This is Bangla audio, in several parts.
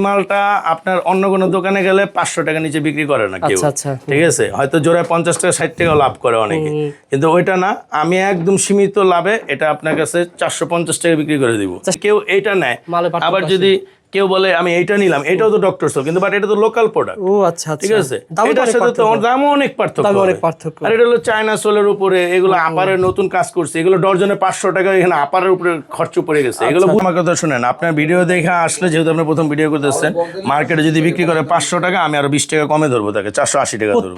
মালটা আপনার অন্য কোনো দোকানে গেলে 500 টাকা নিচে বিক্রি করে না কেউ। ঠিক আছে, হয়তো জোড়ায় 50 টাকা 60 টাকা লাভ করে অনেকে, কিন্তু ওইটা না, আমি একদম সীমিত লাভে এটা আপনার কাছে 450 টাকা বিক্রি করে দিব। কেউ এইটা নেয়, আবার যদি কেউ বলে আমি এইটা নিলাম, এটাও তো ডক্টর সোল, কিন্তু বাট এটা তো লোকাল প্রোডাক্ট। ও আচ্ছা, ঠিক আছে, এটার সাথে তো দামও অনেক পার্থক্য। আর এটা হলো চায়না সোলের উপরে, এগুলো আপারের নতুন কাজ করছে, এগুলো ডজনে 500 টাকা এখানে আপারের উপরে খরচ পড়ে গেছে। এগুলো আমার কথা শুনেন, আপনার ভিডিও দেখে আসলে, যেহেতু আপনি প্রথম ভিডিও করতেছেন, মার্কেটে যদি বিক্রি করে 500 টাকা, আমি আরো 20 টাকা কমে ধরবো তাকে, 480 টাকা ধরবো।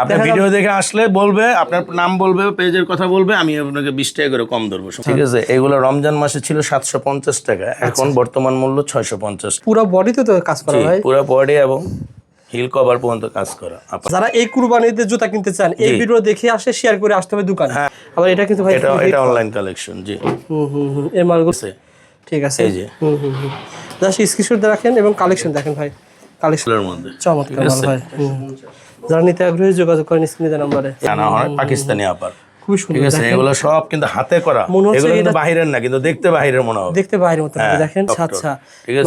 আপনার ভিডিও দেখে আসলে বলবে, আপনার নাম বলবে, পেজের কথা বলবে, আমি আপনাকে 20 টাকা করে কম ধরবো। ঠিক আছে, এগুলো রমজান মাসে ছিল 750 টাকা, এখন বর্তমান মূল্য 650। পুরো বডিতে তো কাজ করা ভাই, পুরো বডি এবং হিল কভার পর্যন্ত কাজ করা। যারা এই কুরবানিতে জুতা কিনতে চান, এই ভিডিও দেখে আসে, শেয়ার করে আসতে হবে দোকানে। আবার এটা কিন্তু ভাই এটা অনলাইন কালেকশন। জি এই মালগুলো ঠিক আছে, এই যে জাস্ট স্ক্রিনশট দিয়ে রাখেন এবং কালেকশন দেখেন ভাই, কালেকশনের মধ্যে চমৎকার মাল ভাই। যারা নিতে আগ্রহী যোগাযোগ করেন স্ক্রিনে দেওয়া নম্বরে। জানা হয় পাকিস্তানি আপার, ঠিক আছে, এগুলো সব কিন্তু হাতে করা, এগুলো কিন্তু বাহিরের না, কিন্তু দেখতে বাহিরের মনে হবে, দেখতে বাহিরের মতো দেখেন। আচ্ছা,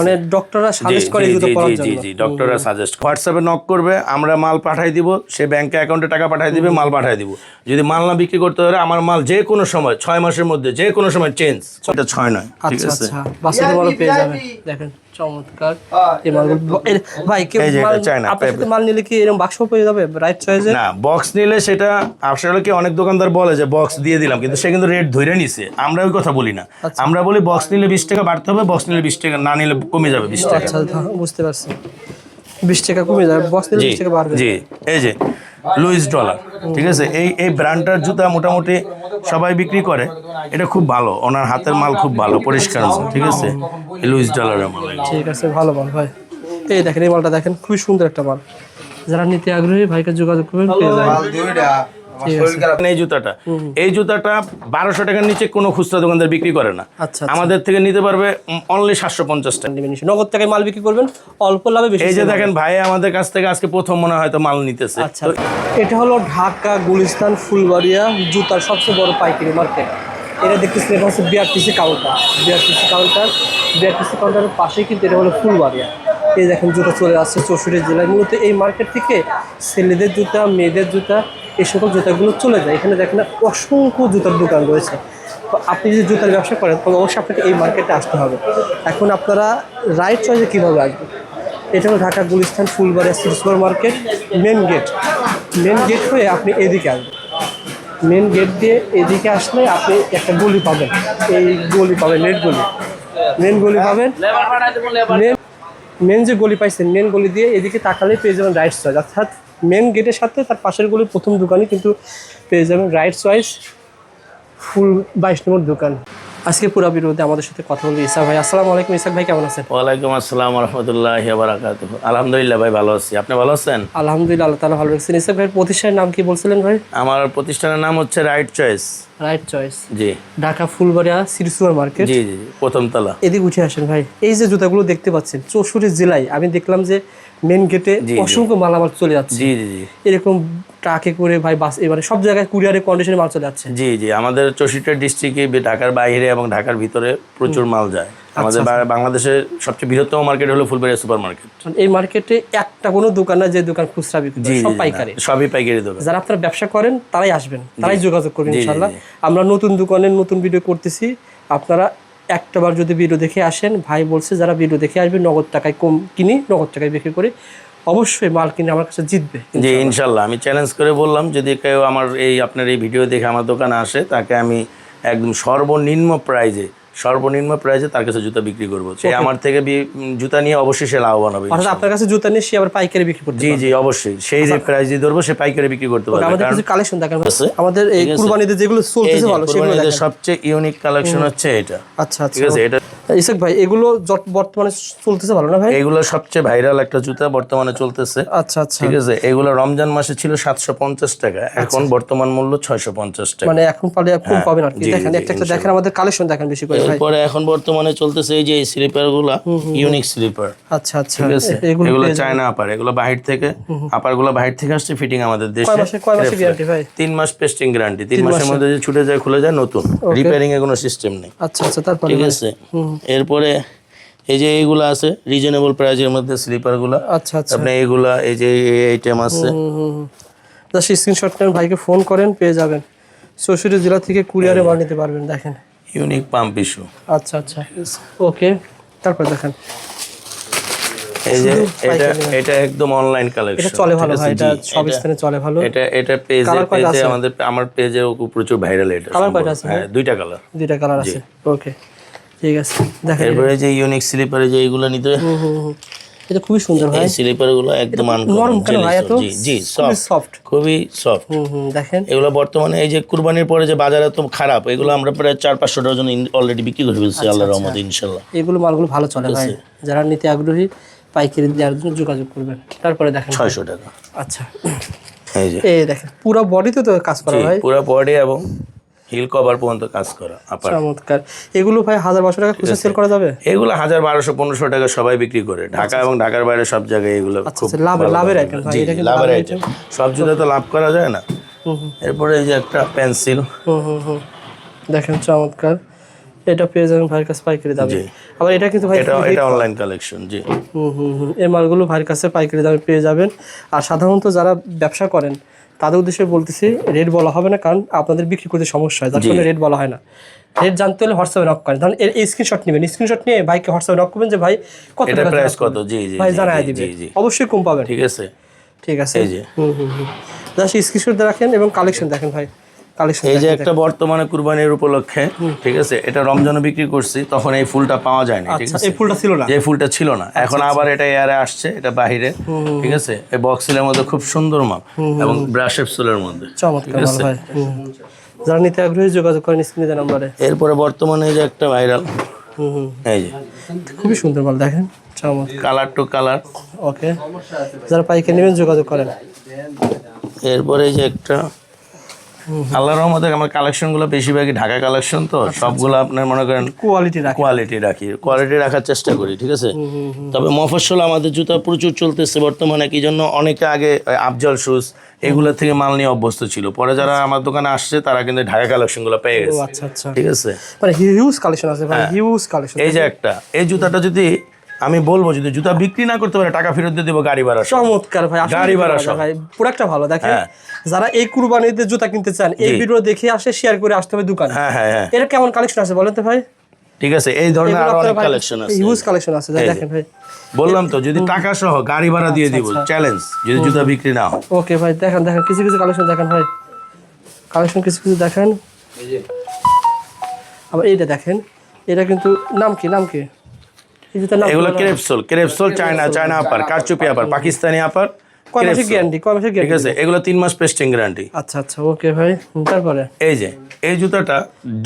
মানে ডক্টররা সাজেস্ট করে জুতো পরার জন্য। জি, ডক্টররা সাজেস্ট। হোয়াটসঅ্যাপে নক করবে, আমরা মাল পাঠাই দিব, সে ব্যাংকে অ্যাকাউন্টে টাকা পাঠাই দিবে, মাল পাঠাই দিব। যদি মাল না বিক্রি করতে পারে, আমার মাল যে কোনো সময় 6 মাসের মধ্যে যে কোনো সময় চেঞ্জ, এটা 6 নয়। ঠিক আছে, আচ্ছা, বাসাতে মাল পেয়ে যাবেন, দেখেন চমৎকার এই মালগুলো ভাই। কেউ আপনার সাথে মাল নিলে কি এরকম বাক্স পেয়ে যাবে রাইট চয়েসে? না, বক্স নিলে সেটা আসলে কি অনেক দোকানদার বলে যে বক্স দিয়ে দিলাম, কিন্তু সে কিন্তু রেট ধরে নিছে। আমরা ওই কথা বলি না, আমরা বলি বক্স নিলে 20 টাকা বাড়তে হবে, বক্স নিলে 20 টাকা, না নিলে কমে যাবে 20 টাকা। আচ্ছা, বুঝতে পারছি, 20 টাকা কমে যাবে, বক্স নিলে 20 টাকা বাড়বে। জি, এই যে লুইস ডলার, ঠিক আছে, এই ব্র্যান্ডটার জুতা মোটামুটি সবাই বিক্রি করে, এটা খুব ভালো, ওনার হাতের মাল খুব ভালো, পরিষ্কার মাল। ঠিক আছে, লুইস ডলারের মাল। ঠিক আছে, ভালো মাল ভাই। এই দেখেন, এই মালটা দেখেন, খুবই সুন্দর একটা মাল। যারা নিতে আগ্রহী ভাইকে যোগাযোগ করবেন, পেয়ে যাবেন। এই জুতাটা 1200 টাকার নিচে কোনো খুচরা দোকানদার বিক্রি করে না। আচ্ছা, আমাদের থেকে নিতে পারবে অনলি 750 টাকা। নগদ টাকায় মাল বিক্রি করবেন, অল্প লাভে বেশি। এই যে দেখেন ভাই, আমাদের কাছ থেকে আজকে প্রথম মনে হয় তো মাল নিতেছে। আচ্ছা, এটা হলো ঢাকা গুলিস্তান ফুলবাড়িয়া জুতার সবচেয়ে বড় পাইকারি মার্কেট। এটা দেখতেছেন, এটা হচ্ছে বিআরটিসি কাউন্টার। বিআরটিসি কাউন্টারের পাশেই কিন্তু এটা হলো ফুলবাড়িয়া। এই দেখেন জুতা চলে আসছে 64 জেলায়। মূলত এই মার্কেট থেকে ছেলেদের জুতা, মেয়েদের জুতা, এই সকল জুতাগুলো চলে যায়। এখানে দেখেন অসংখ্য জুতার দোকান রয়েছে। তো আপনি যদি জুতার ব্যবসা করেন, তবে অবশ্যই আপনাকে এই মার্কেটে আসতে হবে। এখন আপনারা রাইট চয়েসে কীভাবে আসবেন? এটা হলো Dhaka Gulistan Fulbaria city super market main gate হয়ে আপনি এদিকে আসবেন। মেন গেট দিয়ে এদিকে আসলে আপনি একটা গলি পাবেন, এই গলি পাবেন, মেন গলি পাবেন। মেন যে গলি পাইছেন, মেন গলি দিয়ে এদিকে তাকালে পেয়ে যাবেন রাইট চয়েস, অর্থাৎ মেন গেটের সাথে তার পাশের গলির প্রথম দোকানে কিন্তু পেয়ে যাবেন রাইট চয়েস ফুল 22 নম্বর দোকান। আজকে পুরো বিরুদ্ধে আমাদের সাথে কথা বলবো ইসাক ভাই। আসসালামু আলাইকুম ইসাক ভাই, কেমন আছেন? ওয়ালাইকুম আসসালাম রাহমাতুল্লাহি ওয়া বারাকাতুহু। আলহামদুলিল্লাহ ভাই, ভালো আছি। আপনি ভালো আছেন? আলহামদুলিল্লাহ, আল্লাহ তাআলা ভালো রাখছেন। ইসাক ভাইয়ের প্রতিষ্ঠানের নাম কি বলছিলেন ভাই? আমার প্রতিষ্ঠানের নাম হচ্ছে রাইট চয়েস। জি, Dhaka Phulbaria city super market. জি, প্রথম তলা। এদিকে উঠে আসেন ভাই। এই যে জুতাগুলো দেখতে পাচ্ছেন, 64 জেলায় আমি দেখলাম যে মেন গেটে অসংখ্য মালামাল চলে যাচ্ছে। জি, এরকম ট্রাকে করে ভাই, বাস, এবারে সব জায়গায় কুরিয়ারে কন্ডিশনে মাল চলে যাচ্ছে। জি, আমাদের 64 ডিস্ট্রিক্টে, ঢাকার বাইরে এবং ঢাকার ভিতরে প্রচুর মাল যায়। আমাদের বাংলাদেশের সবচেয়ে বৃহত্তম মার্কেট হলো ফুলবাড়িয়া সুপার মার্কেট। এই মার্কেটে একটা কোনো দোকান না যে দোকান খুচরা বিক্রি করে, সব পাইকারি, সবই পাইকারি দোকান। যারা আপনারা ব্যবসা করেন তারাই আসবেন, তারাই যোগাযোগ করবেন ইনশাআল্লাহ। আমরা নতুন দোকানের নতুন ভিডিও করতেছি, আপনারা একটাবার যদি ভিডিও দেখে আসেন, ভাই বলছে যারা ভিডিও দেখে আসবে নগদ টাকায় কম কিনি, নগদ টাকায় বিক্রি করে অবশ্যই মাল কিনে আমার কাছে জিতবে। জি, ইনশাআল্লাহ। আমি চ্যালেঞ্জ করে বললাম, যদি কেউ আমার আপনার এই ভিডিও দেখে আমার দোকানে আসে, তাকে আমি একদম সর্বনিম্ন প্রাইজে তার কাছে জুতা বিক্রি করবো। সে আমার থেকে জুতা নিয়ে অবশ্যই সে লাভবান হবে। আপনার কাছে জুতা নিয়ে সে আবার পাইকারি বিক্রি করতে? জি, অবশ্যই। সেই যে প্রাইস দিয়ে ধরবো, সে পাইকারি বিক্রি করতে পারবে। আমাদের কিছু কালেকশন দেখান আমাদের এই কুরবানিতে যেগুলো চলতেছে ভালো, সেগুলো দেখান। সবচেয়ে ইউনিক কালেকশন হচ্ছে এটা। আচ্ছা, ঠিক আছে। এটা ইসাক ভাই, এগুলো বর্তমানে চলতেছে ভালো না ভাই? এগুলো সবচেয়ে ভাইরাল একটা জুতা বর্তমানে চলতেছে। আচ্ছা, ঠিক আছে। এগুলো রমজান মাসে ছিল 750 টাকা, এখন বর্তমান মূল্য 650 টাকা। মানে এখন পালে কম পাবেন আর কি। দেখেন একটা দেখেন, আমাদের কালেকশন দেখেন বেশি করে ভাই। এরপরে এখন বর্তমানে চলতেছে এই যে এই স্লিপারগুলো, ইউনিক স্লিপার। আচ্ছা, ঠিক আছে। এগুলো চায়না আপার, এগুলো বাহির থেকে, আপারগুলো বাহির থেকে আসছে, ফিটিং আমাদের দেশে। কয় মাসের গ্যারান্টি ভাই? 3 মাস পেস্টিং গ্যারান্টি। 3 মাসের মধ্যে যে ছুটে যায়, খুলে যায়, নতুন, রিপেয়ারিং এর কোনো সিস্টেম নেই। আচ্ছা, তারপর ঠিক আছে। এরপরে এই যে এইগুলা আছে রিজনেবল প্রাইজের মধ্যে স্লিপারগুলো। আচ্ছা আচ্ছা, আপনি এইগুলা এই যে আইটেম আছে, জাস্ট স্ক্রিনশট নেন, ভাইকে ফোন করেন, পেয়ে যাবেন। 64 জেলা থেকে কুরিয়ারে মাল নিতে পারবেন। দেখেন ইউনিক পাম্প ইস্যু। আচ্ছা আচ্ছা, ওকে। তারপর দেখেন এই যে এটা একদম অনলাইন কালেকশন, এটা চলে ভালো ভাই, এটা সব স্থানে চলে ভালো। এটা পেজে আমার পেজে প্রচুর ভাইরাল। এটা কালার কয়টা আছে? হ্যাঁ, দুইটা কালার আছে। ওকে, ঠিক আছে। দেখেন এরপরে যে ইউনিক স্লিপারে যে এইগুলো নিতে, এটা খুবই সুন্দর ভাই। এই স্লিপারগুলো একদম নরম কেন ভাই এত? জি সফট, খুবই সফট। দেখেন এগুলো বর্তমানে এই যে কুরবানির পরে যে বাজারে তো খারাপ, এগুলো আমরা প্রায় 400-500 ডজন অলরেডি বিক্রি করে ফেলছি আল্লাহর রহমতে ইনশাআল্লাহ। এগুলো মালগুলো ভালো চলে ভাই, যারা নিতে আগ্রহী পাইকারি দেওয়ার জন্য যোগাযোগ করবেন। তারপরে দেখেন 600 টাকা। আচ্ছা, এই যে এই দেখেন পুরো বডিতে তো কাজ করা ভাই, পুরো বডি এবং হিল কভার পর্যন্ত কাজ করা। চমৎকার। এগুলো ভাই 1000-1200 টাকা খুচরা সেল করা যাবে? এগুলো 1000-1200-1500 টাকা সবাই বিক্রি করে, ঢাকা এবং ঢাকার বাইরে সব জায়গায় এগুলো খুব লাভের আইটেম ভাই, এটা কিন্তু লাভের আইটেম। সব জুতা তো লাভ করা যায় না। এরপরে এই যে একটা পেন্সিল, দেখেন চমৎকার, এটা পেয়ে যাবেন ভাইয়ের কাছে পাইকারি দামে। আবার এটা কিন্তু ভাই এটা অনলাইন কালেকশন। জি এই মালগুলো ভাইয়ের কাছে পাইকারি দামে পেয়ে যাবেন। আর সাধারণত যারা ব্যবসা করেন তাদের উদ্দেশ্যে বলতেছি, রেট বলা হবে না, কারণ আপনাদের বিক্রি করতে সমস্যা হয়, যার জন্য রেট বলা হয় না। রেট জানতে হলে হোয়াটসঅ্যাপে নক করেন, ধরুন এই স্ক্রিনশট নেবেন, স্ক্রিনশট নিয়ে ভাইকে হোয়াটসঅ্যাপে নক করবেন যে ভাই কত টাকা প্রাইস কত, জি জি ভাই জানায় দিবে, অবশ্যই কম পাবেন। ঠিক আছে, ঠিক আছে। এই যে জাস্ট স্ক্রিনশট রাখেন এবং কালেকশন দেখেন ভাই, কালেকশন এই যে একটা বর্তমানে কুরবানির উপলক্ষে, ঠিক আছে, এটা রমজানে বিক্রি করছি, তখন এই ফুলটা পাওয়া যায়নি। ঠিক আছে, এই ফুলটা ছিল না, যে ফুলটা ছিল না, এখন আবার এটা এয়ারে আসছে, এটা বাহিরে। ঠিক আছে, এই বক্সেলের মধ্যে খুব সুন্দর মাল এবং ব্রাশেপ সোলের মধ্যে চমৎকার মাল ভাই। যারা নিতে আগ্রহী যোগাযোগ করেন স্ক্রিনে দেওয়া নম্বরে। এরপরে বর্তমানে এই যে একটা ভাইরাল, এই যে খুবই সুন্দর মাল, দেখেন চমৎকার, কালার টু কালার। ওকে, যারা পাইকারি নেবেন যোগাযোগ করেন। এরপরে এই যে একটা, আল্লাহর রহমতে আমার কালেকশনগুলো বেশিরভাগই ঢাকা কালেকশন, তো সবগুলো আপনার মনে করেন কোয়ালিটি রাখার চেষ্টা করি। ঠিক আছে, তবে মফস্বল আমাদের জুতা প্রচুর চলতেছে বর্তমানে, কি জন্য অনেকে আগে আফজল শুজ এগুলো থেকে মাল নিয়ে অভ্যস্ত ছিল, পরে যারা আমার দোকানে আসছে তারা কিন্তু ঢাকা কালেকশনগুলো পেয়ে গেছে। আচ্ছা আচ্ছা, ঠিক আছে, মানে হিউজ কালেকশন আছে ভাই, হিউজ কালেকশন। এই যে একটা, এই জুতাটা যদি আমি বলবো, যদি জুতা বিক্রি না করতে পারে টাকা ফেরত দিয়ে দেবো, গাড়ি ভাড়া। চমৎকার ভাই, গাড়ি ভাড়া ভাই, প্রোডাক্টটা ভালো। দেখেন যারা এই কুরবানিতে জুতা কিনতে চান, এই ভিডিও দেখে আসে, শেয়ার করে আসতে হবে দোকানে। হ্যাঁ, এর কেমন কালেকশন আছে বলেন তো ভাই? ঠিক আছে, এই ধরনের আরো অনেক কালেকশন আছে, হিউজ কালেকশন আছে, দেখেন ভাই। বললাম তো, যদি টাকা সহ গাড়ি ভাড়া দিয়ে দিব, চ্যালেঞ্জ, যদি জুতা বিক্রি না হয়। ওকে ভাই, দেখেন কিছু কিছু কালেকশন দেখেন ভাই, কালেকশন কিছু কিছু দেখেন। আবার এইটা দেখেন, এটা কিন্তু নাম কি এগুলো ক্রেপসোল, চায়না আপার, কারচুপি আপার, পাকিস্তানি আপার। কয় মাসের গ্যারান্টি? ঠিক আছে, এগুলো 3 মাস পেস্টিং গ্যারান্টি। আচ্ছা আচ্ছা, ওকে ভাই। তারপরে এই যে এই জুতাটা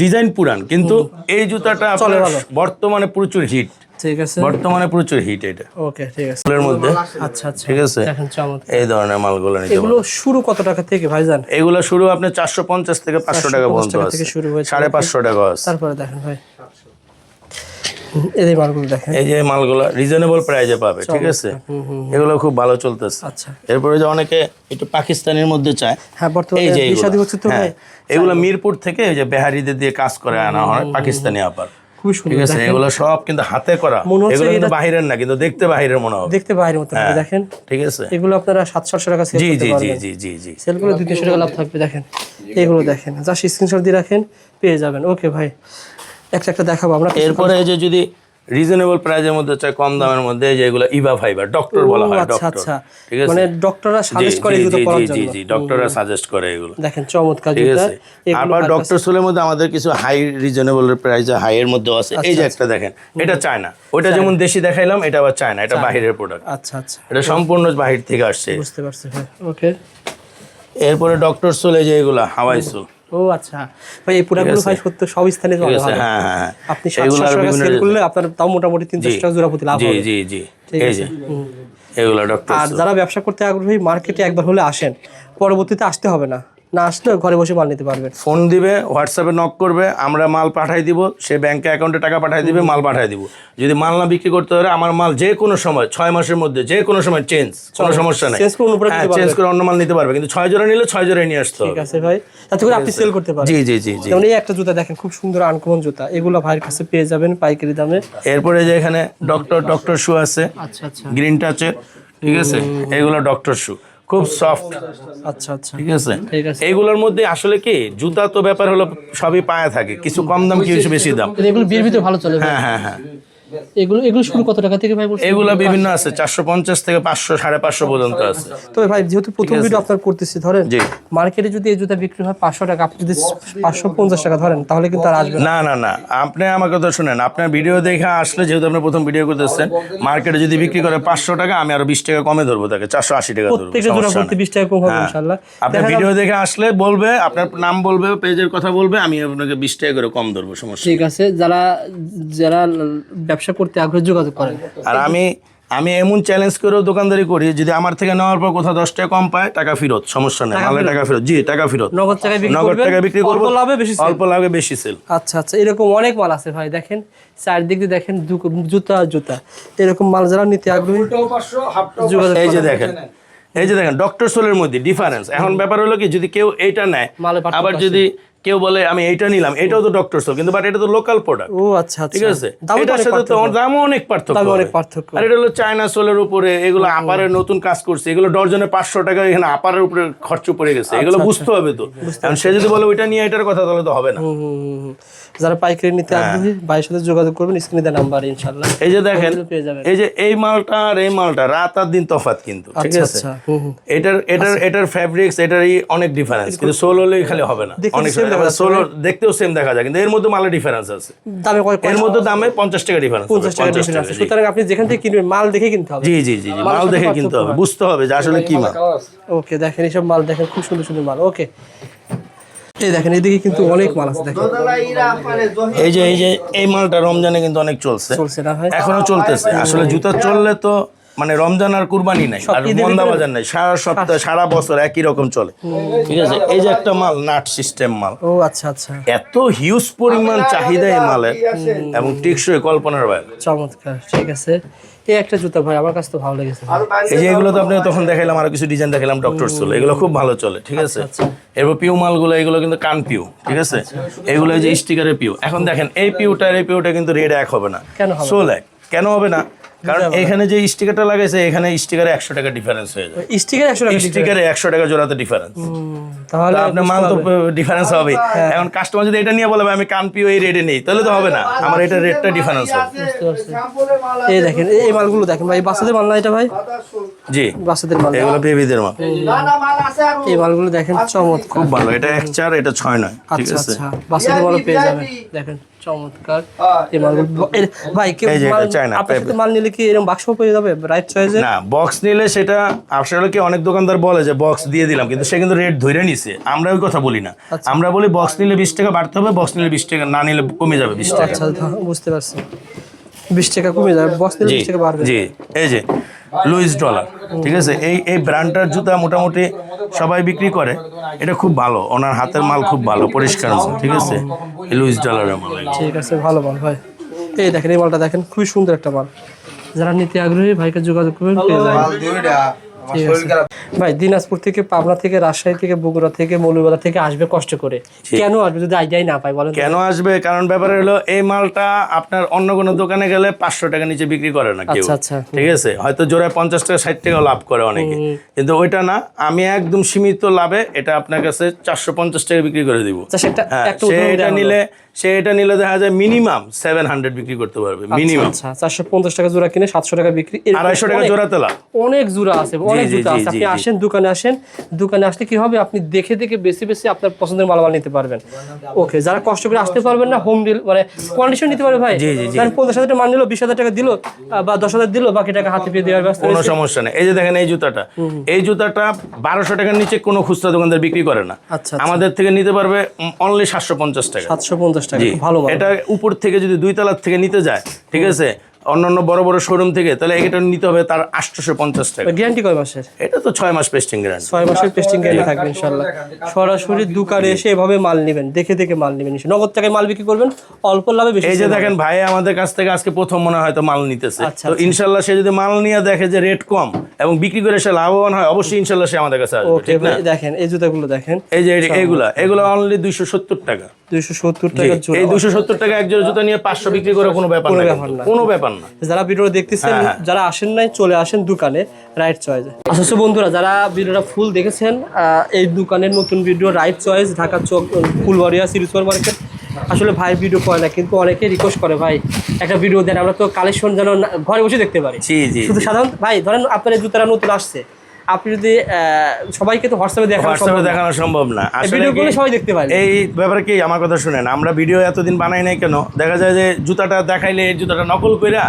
ডিজাইন পুরান, কিন্তু এই জুতাটা বর্তমানে প্রচুর হিট। ঠিক আছে, বর্তমানে প্রচুর হিট এটা। ওকে, ঠিক আছে, এর মধ্যে। আচ্ছা আচ্ছা, ঠিক আছে, দেখেন চমৎকার এই ধরনের মালগুলো নিতে। এগুলো শুরু কত টাকা থেকে ভাইজান? এগুলো শুরু আপনি 450 থেকে 500 টাকা পর্যন্ত আছে, 550 টাকা আছে। তারপরে দেখেন ভাই এই মালগুলো দেখেন, এই যে মালগুলো রিজনেবল প্রাইসে পাবে। ঠিক আছে, এগুলো খুব ভালো চলতেছে। আচ্ছা, এরপরে যে অনেকে একটু পাকিস্তানের মধ্যে চায়, হ্যাঁ বর্তমানে বিশাদি হচ্ছে তো ভাই, এগুলো মিরপুর থেকে এই যে বেহারিদের দিয়ে কাজ করে আনা হয়, পাকিস্তানি আপার। খুব সুন্দর, ঠিক আছে, এগুলো সব কিন্তু হাতে করা, এগুলো কিন্তু বাহিরের না, কিন্তু দেখতে বাহিরের মনে হবে, দেখতে বাহিরের মতো হবে। দেখেন, ঠিক আছে, এগুলো আপনারা 700 টাকা সেল করতে পারবেন। জি, সেল করে 200 টাকা লাভ থাকবে। দেখেন এগুলো, দেখেন জাস্ট স্ক্রিনশট দিয়ে রাখেন, পেয়ে যাবেন। ওকে ভাই, একটা দেখাবো আমরা। এরপরে এই যে যদি রিজনেবল প্রাইসের মধ্যে চাই, কম দামের মধ্যে, যে এগুলো ইভা ফাইবার, ডক্টর বলা হয়, ডক্টর। ঠিক আছে, মানে ডক্টররা সাজেস্ট করে এগুলো পরার জন্য। জি, ডক্টররা সাজেস্ট করে এগুলো। দেখেন চমৎকার ঠিক জুতা। আছে, আবার ডক্টর সোলের মধ্যে আমাদের কিছু হাই রিজনেবল প্রাইসে, হাই এর মধ্যে আছে। এই যে একটা দেখেন, এটা চায়না, ওটা যেমন দেশি দেখাইলাম, এটা আবার চায়না, এটা বাহিরের প্রোডাক্ট। আচ্ছা আচ্ছা, এটা সম্পূর্ণ বাহির থেকে আসছে। বুঝতে পারছি ভাই, ওকে। এরপরে ডক্টর সোলে যে এগুলা হাওয়াই সোল। ও আচ্ছা ভাই, এই প্রোডাক্টগুলো ভাই সত্য সব স্থানে চলে। হ্যাঁ, আপনি 700 টাকা সেল করলে আপনার তাও মোটামুটি 300 টাকা জোড়া প্রতি লাভ হবে। জি, এই যে এগুলা ডক্টর। আর যারা ব্যবসা করতে আগ্রহী, মার্কেটে একবার হলে আসেন, পরবর্তীতে আসতে হবে না। না আসলে ঘরে বসে মাল নিতে পারবেন। ফোন দিবে, হোয়াটসঅ্যাপে নক করবে, আমরা মাল পাঠাই দিব, সে ব্যাংকে অ্যাকাউন্টে টাকা পাঠাই দিবে, মাল পাঠাই দিব। যদি মাল না বিক্রি করতে পারে, আমার মাল যে কোনো সময় 6 মাসের মধ্যে যে কোনো সময় চেঞ্জ, কোনো সমস্যা নেই, চেঞ্জ করে অন্য মাল নিতে পারবে, কিন্তু 6 জোড়া নিলে 6 জোড়াই নিয়ে আসতে হবে। ঠিক আছে ভাই, তাতে করে আপনি সেল করতে পারেন। জি জি জি জি। যেমন এই একটা জুতা দেখেন, খুব সুন্দর আনকমন জুতা, এগুলো ভাইয়ের কাছে পেয়ে যাবেন পাইকারি দামে। এরপরে যে এখানে ডক্টর শু আছে, আচ্ছা আচ্ছা গ্রিন টাচের, ঠিক আছে, এগুলো ডক্টর শু, খুব সফট। আচ্ছা আচ্ছা ঠিক আছে, ঠিক আছে। এইগুলোর মধ্যে আসলে কি জুতা তো ব্যাপার হলো সবই পায়ে থাকে, কিছু কম দাম কিছু বেশি দাম। এগুলো বিয়ের ভিতরে ভালো চলে। হ্যাঁ হ্যাঁ হ্যাঁ। এগুলো শুরু কত টাকা থেকে ভাই বলছেন? এগুলা বিভিন্ন আছে, 450 থেকে 500 550 পর্যন্ত আছে। তবে ভাই যেহেতু প্রথম ভিডিও আপনার করতেছি, ধরেন জি। মার্কেটে যদি এই জুতা বিক্রি হয় 500 টাকা, আপনি যদি 550 টাকা ধরেন তাহলে কিন্তু আর আসবে না। না না না, আপনি আমার কথা শুনেন, আপনার ভিডিও দেখে আসলে, যেহেতু আপনি প্রথম ভিডিও করতেছেন, মার্কেটে যদি বিক্রি করে 500 টাকা, আমি আরো 20 টাকা কমে ধরবো তাকে, 480 টাকা ধরবো। প্রত্যেকটা জোড়া করতে 20 টাকা কম হবে ইনশাআল্লাহ। আপনার ভিডিও দেখে আসলে বলবে, আপনার নাম বলবে, পেজের কথা বলবে, আমি আপনাকে 20 টাকা করে কম ধরবো, সমস্যা নেই। ঠিক আছে, যারা যারা ব্যবসা করতে আগ্রহী যোগাযোগ করেন। আর আমি এমন চ্যালেঞ্জ করেও দোকানদারি করি, যদি আমার থেকে নেওয়ার পর কোথাও 10 টাকা কম পায়, টাকা ফেরত, সমস্যা নেই, মালে টাকা ফেরত। জি, টাকা ফেরত, নগদ টাকায় বিক্রি করব, অল্প লাভে বেশি সেল। আচ্ছা আচ্ছা, এরকম অনেক মাল আছে ভাই, দেখেন চারদিক দিয়ে দেখেন জুতা এরকম মাল যারা নিতে আগ্রহী যোগাযোগ। এই যে দেখেন ডক্টর সোলের মধ্যে ডিফারেন্স। এখন ব্যাপার হলো কি, যদি কেউ এইটা নেয়, আবার যদি কেউ বলে আমি এইটা নিলাম, এটাও তো ডক্টর সোল, কিন্তু বাট এটা তো লোকাল প্রোডাক্ট। ও আচ্ছা আচ্ছা, ঠিক আছে, এটার সাথে তো দামও অনেক পার্থক্য। আর এটা হলো চায়না সোলের উপরে, এগুলো আপারের নতুন কাজ করছে, এগুলো ডর্জনে 500 টাকা এখানে আপারের উপরে খরচ পড়ে গেছে, এগুলো বুঝতে হবে তো। এখন সে যদি বলে ওইটা নিয়ে এটার কথা, তাহলে তো হবে না। যারা পাইকারি নিতে আগ্রহী ভাইয়ের সাথে যোগাযোগ করবেন, স্ক্রিনে দেওয়া নাম্বার ইনশাআল্লাহ। এই যে দেখেন, এই যে এই মালটা আর এই মালটা রাত আর দিন তফাৎ কিন্তু, ঠিক আছে। এটার ফ্যাব্রিক্স এটারই অনেক ডিফারেন্স, কিন্তু সোল হলেই খালি হবে না। অনেক সোল দেখতেও সেম দেখা যায়, কিন্তু এর মধ্যে মালের ডিফারেন্স আছে, এর মধ্যে দামে 50 টাকা ডিফারেন্স। 50 টাকা ডিফারেন্স। সুতরাং আপনি যেখান থেকে কিনবেন মাল দেখে কিনতে হবে। জি জি জি, মাল দেখে কিনতে হবে, বুঝতে হবে যে আসলে কি মাল। ওকে, দেখেন এইসব মাল দেখেন, খুব সুন্দর সুন্দর মাল। ওকে, এই দেখেন এদিকে কিন্তু অনেক মাল আছে, দেখেন এই মালটা রমজানে কিন্তু অনেক চলছে না ভাই? এখনো চলতেছে। আসলে জুতা চললে তো মানে রমজান আর কুরবানি নাই, আর মন্দা বাজার নাই, সারা সপ্তাহ সারা বছর একই রকম চলে। ঠিক আছে, এই যে একটা মাল নাট সিস্টেম মাল। ও আচ্ছা আচ্ছা, এত হিউজ পরিমাণ চাহিদা এই মালের, এবং টেকসই, কল্পনার বাইরে। চমৎকার। ঠিক আছে, এই একটা জুতা ভাই আমার কাছে তো ভালো লেগেছে। এই যে এগুলো তো আপনি তখন দেখাইলাম, আরো কিছু ডিজাইন দেখাইলাম ডক্টর সোল, এগুলো খুব ভালো চলে। ঠিক আছে, এরপর পিউ মালগুলো, এগুলো কিন্তু কান পিউ। ঠিক আছে, এগুলো যে স্টিকারের পিউ। এখন দেখেন এই পিউটা কিন্তু রেড এক হবে না, সোল এক। কেন হবে না? কারণ এখানে যে স্টিকারটা লাগাইছে, এখানে স্টিকারে 100 টাকা ডিফারেন্স হয়ে যায়। স্টিকারে 100 টাকা জোড়াতে ডিফারেন্স, তাহলে আপনার মাল তো ডিফারেন্স হবে। এখন কাস্টমার যদি এটা নিয়ে বলে আমি কানপিও এই রেটে নেই, তাহলে তো হবে না, আমার এটা রেটটা ডিফারেন্স হবে। এই দেখেন এই মালগুলো দেখেন ভাই, বাচ্চাদের মাল না এটা ভাই? জি, বাচ্চাদের মাল, এগুলো বেবিদের মাল। এই মালগুলো দেখেন চমৎকার, খুব ভালো। এটা 1-4, এটা 6-9। ঠিক আছে, বাচ্চাদের মাল পেয়ে যাবেন, দেখেন চমৎকার এই মালগুলো ভাই। কেউ আপনার সাথে মাল নিলে কি এরকম বাক্স পেয়ে যাবে রাইট চয়েসে? না, বক্স নিলে সেটা আসলে কি অনেক দোকানদার বলে যে বক্স দিয়ে দিলাম, কিন্তু সে কিন্তু রেট ধরে নিছে। আমরা ওই কথা বলি না, আমরা বলি বক্স নিলে 20 টাকা বাড়তে হবে, বক্স নিলে 20 টাকা, না নিলে কমে যাবে 20 টাকা। আচ্ছা, বুঝতে পারছি, 20 টাকা কমে যাবে, বক্স নিলে 20 টাকা বাড়বে। জি, এই যে লুইস ডলার, ঠিক আছে, এই ব্র্যান্ডটার জুতা মোটামুটি সবাই বিক্রি করে, এটা খুব ভালো, ওনার হাতের মাল খুব ভালো, পরিষ্কার মাল। ঠিক আছে, লুইস ডলারের মাল। ঠিক আছে, ভালো মাল ভাই। এই দেখেন এই মালটা দেখেন, খুবই সুন্দর একটা মাল। যারা নিতে আগ্রহী ভাইকে যোগাযোগ করবেন, পেয়ে যাবেন। ভাই দিনাজপুর থেকে, পাবনা থেকে, রাজশাহী থেকে, বগুড়া থেকে, মৌলভীবাজার থেকে আসবে কষ্ট করে, কেন আসবে যদি আইডিয়াই না পাই বলেন? কেন আসবে? কারণ ব্যাপার হলো এই মালটা আপনার অন্য কোনো দোকানে গেলে 500 টাকা নিচে বিক্রি করে না কেউ। ঠিক আছে, হয়তো জোড়ায় 50 টাকা 60 টাকা লাভ করে অনেকে, কিন্তু ওইটা না, আমি একদম সীমিত লাভে এটা আপনার কাছে 450 টাকা বিক্রি করে দিব। সে এটা নিলে দেখা যায় মিনিমাম 700 বিক্রি করতে পারবে, মিনিমাম। 450 টাকা জোড়া কিনে 700 টাকা বিক্রি, 250 টাকা জোড়াতে লাভ। অনেক জোড়া আছে, অনেক জুতা আছে। আপনি আসেন, দোকানে আসেন, দোকানে আসলে কি হবে, আপনি দেখে দেখে বেশি বেশি আপনার পছন্দের মাল নিতে পারবেন। ওকে, যারা কষ্ট করে আসতে পারবেন না, হোম ডিল মানে কন্ডিশন নিতে পারবে ভাই। কারণ 50,000 টাকা মাল নিল, 20,000 টাকা দিল বা 10,000 দিল, বাকি টাকা হাতে পেয়ে দেওয়ার ব্যবস্থা, কোনো সমস্যা নেই। এই যে দেখেন এই জুতাটা 1200 টাকার নিচে কোনো খুচরা দোকানদার বিক্রি করে না। আমাদের থেকে নিতে পারবে অনলি 750 টাকা। 750 টাকা, ভালো মাল। এটা উপর থেকে যদি 2 তলার থেকে নিতে যায়, ঠিক আছে, অন্যান্য বড় বড় শোরুম থেকে, তাহলে এটা নিতে হবে তার 850 টাকা। গ্যারান্টি কয় মাসের? এটা তো 6 মাস পেস্টিং গ্যারান্টি। 6 মাসের পেস্টিং গ্যারান্টি থাকবে ইনশাআল্লাহ। সরাসরি দোকানে এসে এভাবে মাল নেবেন, দেখে দেখে মাল নেবেন, নগদ টাকায় মাল বিক্রি করবেন, অল্প লাভে বেশি। এই যে দেখেন ভাই আমাদের কাছ থেকে আজকে প্রথম মনে হয় তো মাল নিতেছে, আচ্ছা, তো ইনশাআল্লাহ সে যদি মাল নিয়ে দেখে যে রেট কম এবং বিক্রি করে সে লাভবান হয়, অবশ্যই ইনশাআল্লাহ সে আমাদের কাছে আসবে। ওকে ভাই, দেখেন এই জুতাগুলো দেখেন, এই যে এগুলা অনলি 270 টাকা। 270 টাকা জোড়া। এই 270 টাকা এক জোড়া জুতা নিয়ে 500 বিক্রি করে কোনো ব্যাপার না, কোনো ব্যাপার না। যারা ভিডিও দেখতেছেন, যারা আসেন নাই, চলে আসেন দোকানে, রাইট চয়েস। আচ্ছা বন্ধুরা, যারা ভিডিওটা ফুল দেখেছেন, এই দোকানের নতুন ভিডিও রাইট চয়েস, ঢাকা চক ফুলবাড়িয়া সিটি সুপার মার্কেট। আসলে ভাই ভিডিও করে না, কিন্তু অনেকে রিকোয়েস্ট করে ভাই একটা ভিডিও দেন, আমরা তো কালেকশন যেন ঘরে বসে দেখতে পারি। শুধু সাধারণ ভাই ধরেন আপনার এই জুতাটা নতুন আসছে, আপনি যদি সবাইকে তো হোয়াটসঅ্যাপে দেখানো সম্ভব না, ভিডিওগুলো সবাই দেখতে পারে। এই ব্যাপারে কি আমার কথা শুনেন, আমরা ভিডিও এতদিন বানাই নাই কেন, দেখা যায় যে জুতাটা দেখাইলে এই জুতাটা নকল কইরা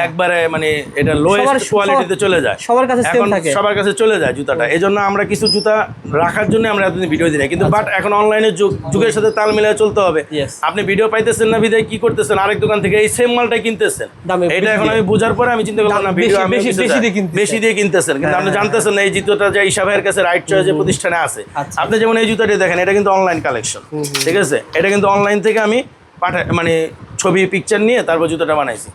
একবারে মানে এটা লোয়েস্ট কোয়ালিটিতে চলে যায়, সবার কাছে সেম থাকে, সবার কাছে চলে যায় জুতাটা। এজন্য আমরা কিছু জুতা রাখার জন্য আমরা এতদিন ভিডিও দিই না, কিন্তু বাট এখন অনলাইনের যুগের সাথে তাল মিলিয়ে চলতে হবে। আপনি ভিডিও পাইতেছেন না বিদায় কি করতেছেন, আরেক দোকান থেকে এই সেম মালটা কিনতেছেন। এটা এখন আমি বোঝার পরে আমি চিন্তা করলাম না, ভিডিও আমি বেশি দিয়ে কিনতেছেন, কিন্তু আপনি জানতেছেন না এই জুতোটা যে ঈশা ভাইয়ের কাছে রাইট চয়েস যে প্রতিষ্ঠানে আছে। আপনি যেমন এই জুতাটি দেখেন, এটা কিন্তু অনলাইন কালেকশন, ঠিক আছে? এটা কিন্তু অনলাইন থেকে আমি মানে ছবি পিকচার নিয়ে তারপর জুতাটা বানাইছি।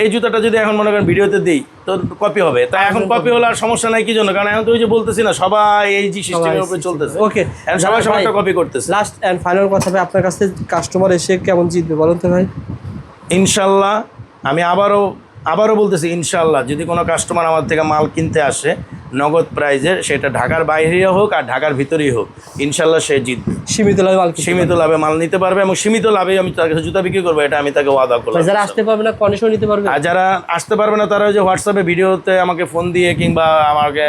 এই জুতাটা যদি এখন মনে করেন ভিডিওতে দিই তো কপি হবে, তাই এখন কপি হলে আর সমস্যা নাই। কি জন্য? কারণ এখন তো ওই যে বলতেছি না, সবাই এই জি সিস্টেমের উপরে চলতেছে। ওকে, এখন সবাই সবাইটা কপি করতেছে। লাস্ট এন্ড ফাইনাল কথা ভাই, আপনার কাছে কাস্টমার এসে কেমন জিতবে বলুন তো ভাই? ইনশাল্লাহ, আমি আবারও বলতেছি, ইনশাল্লাহ যদি কোনো কাস্টমার আমার থেকে মাল কিনতে আসে নগদ প্রাইজের, সেটা ঢাকার বাইরে হোক আর ঢাকার ভিতরেই হোক, ইনশাল্লাহ সে জিতবে। সীমিত লাভে মাল নিতে পারবে এবং সীমিত লাভে আমি তার কাছে জুতা বিক্রি করবো, এটা আমি তাকে ওয়াদা করলাম। যারা আসতে পারবে না কন্ডিশন নিতে পারবে, আর যারা আসতে পারবে না তারা যে হোয়াটসঅ্যাপে ভিডিওতে আমাকে ফোন দিয়ে কিংবা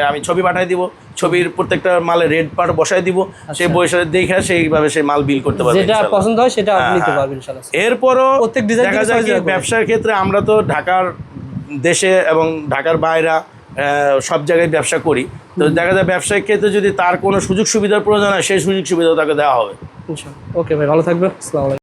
আমি ছবি পাঠিয়ে দিব, ছবির প্রত্যেকটা মালে রেড পার্ট বসাই দিব, সেই বয়সে দেখে সেইভাবে সেই মাল বিল করতে পারবে, যেটা পছন্দ হয় সেটা আপনি নিতে পারবেন ইনশাআল্লাহ। এরপরও দেখা যায় কি ব্যবসার ক্ষেত্রে আমরা তো ঢাকার দেশে এবং ঢাকার বাইরে সব জায়গায় ব্যবসা করি, তো দেখা যায় ব্যবসায়িক ক্ষেত্রে যদি তার কোনো সুযোগ সুবিধার প্রয়োজন হয় সেই সুযোগ সুবিধা তাকে দেওয়া হবে। ওকে ভাই, ভালো থাকবেন। আসসালামু আলাইকুম।